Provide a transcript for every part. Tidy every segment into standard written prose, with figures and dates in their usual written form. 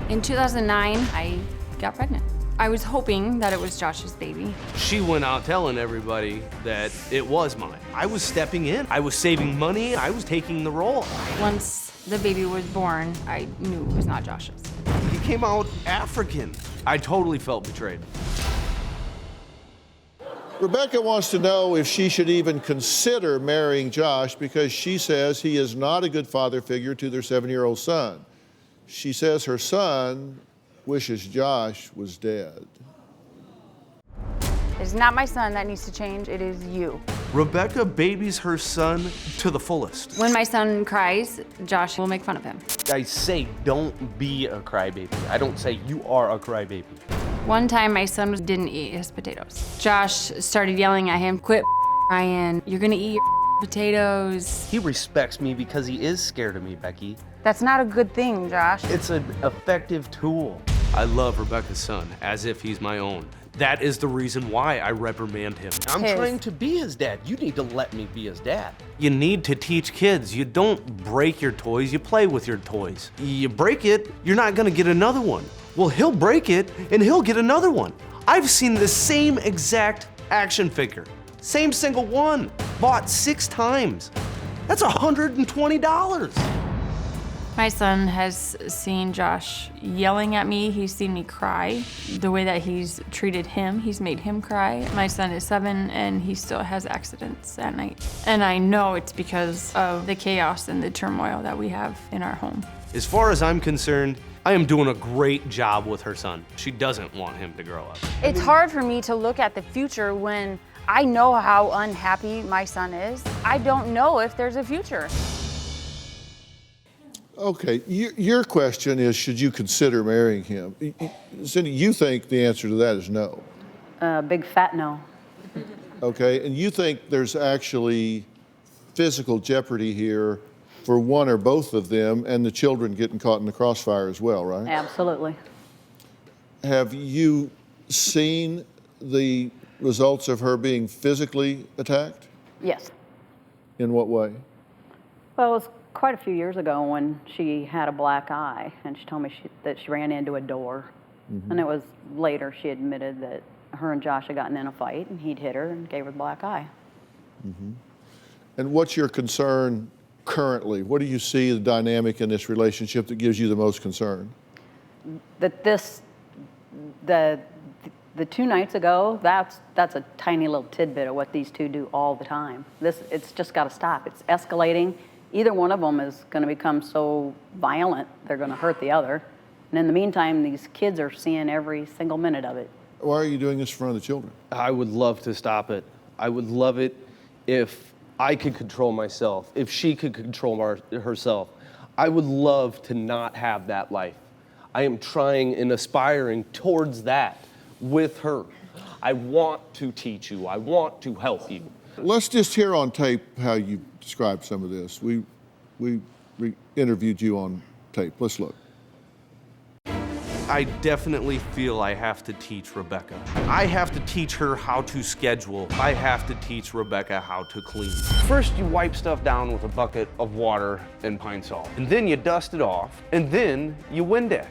In 2009, I got pregnant. I was hoping that it was Josh's baby. She went out telling everybody that it was mine. I was stepping in. I was saving money. I was taking the role. Once the baby was born, I knew it was not Josh's. He came out African. I totally felt betrayed. Rebecca wants to know if she should even consider marrying Josh because she says he is not a good father figure to their 7-year-old son. She says her son wishes Josh was dead. It's not my son that needs to change, it is you. Rebecca babies her son to the fullest. When my son cries, Josh will make fun of him. I say don't be a crybaby. I don't say you are a crybaby. One time, my son didn't eat his potatoes. Josh started yelling at him, "Quit crying, you're gonna eat your potatoes." He respects me because he is scared of me, Becky. That's not a good thing, Josh. It's an effective tool. I love Rebecca's son as if he's my own. That is the reason why I reprimand him. I'm trying to be his dad. You need to let me be his dad. You need to teach kids. You don't break your toys, you play with your toys. You break it, you're not gonna get another one. Well, he'll break it and he'll get another one. I've seen the same exact action figure. Same single one, bought 6 times. That's $120. My son has seen Josh yelling at me. He's seen me cry. The way that he's treated him, he's made him cry. My son is 7 and he still has accidents at night. And I know it's because of the chaos and the turmoil that we have in our home. As far as I'm concerned, I am doing a great job with her son. She doesn't want him to grow up. It's hard for me to look at the future when I know how unhappy my son is. I don't know if there's a future. Okay, your question is, should you consider marrying him? Cindy, you think the answer to that is no. Big fat no. Okay, and you think there's actually physical jeopardy here for one or both of them and the children getting caught in the crossfire as well, right? Absolutely. Have you seen the results of her being physically attacked? Yes. In what way? Well, it was quite a few years ago when she had a black eye, and she told me that she ran into a door. Mm-hmm. And it was later she admitted that her and Josh had gotten in a fight, and he'd hit her and gave her the black eye. Mm-hmm. And what's your concern currently? What do you see the dynamic in this relationship that gives you the most concern? That the 2 nights ago, that's a tiny little tidbit of what these two do all the time. It's just got to stop. It's escalating. Either one of them is going to become so violent, they're going to hurt the other. And in the meantime, these kids are seeing every single minute of it. Why are you doing this in front of the children? I would love to stop it. I would love it if I could control myself, if she could control herself. I would love to not have that life. I am trying and aspiring towards that with her. I want to teach you. I want to help you. Let's just hear on tape how you describe some of this. We interviewed you on tape. Let's look. I definitely feel I have to teach Rebecca. I have to teach her how to schedule. I have to teach Rebecca how to clean. First, you wipe stuff down with a bucket of water and pine salt. And then you dust it off. And then you Windex.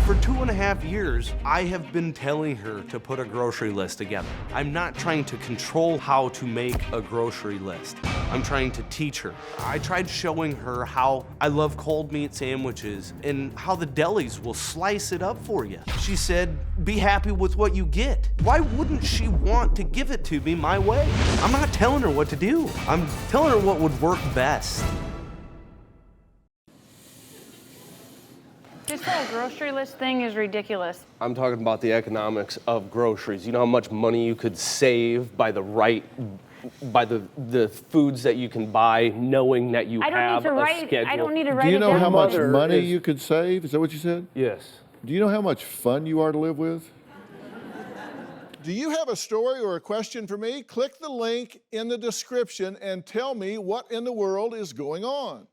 For 2.5 years, I have been telling her to put a grocery list together. I'm not trying to control how to make a grocery list. I'm trying to teach her. I tried showing her how I love cold meat sandwiches and how the delis will slice it up for you. She said, be happy with what you get. Why wouldn't she want to give it to me my way? I'm not telling her what to do. I'm telling her what would work best. This whole grocery list thing is ridiculous. I'm talking about the economics of groceries. You know how much money you could save by the foods that you can buy, knowing that you have a schedule. I don't need to write it down. Do you know how much money you could save? Is that what you said? Yes. Do you know how much fun you are to live with? Do you have a story or a question for me? Click the link in the description and tell me what in the world is going on.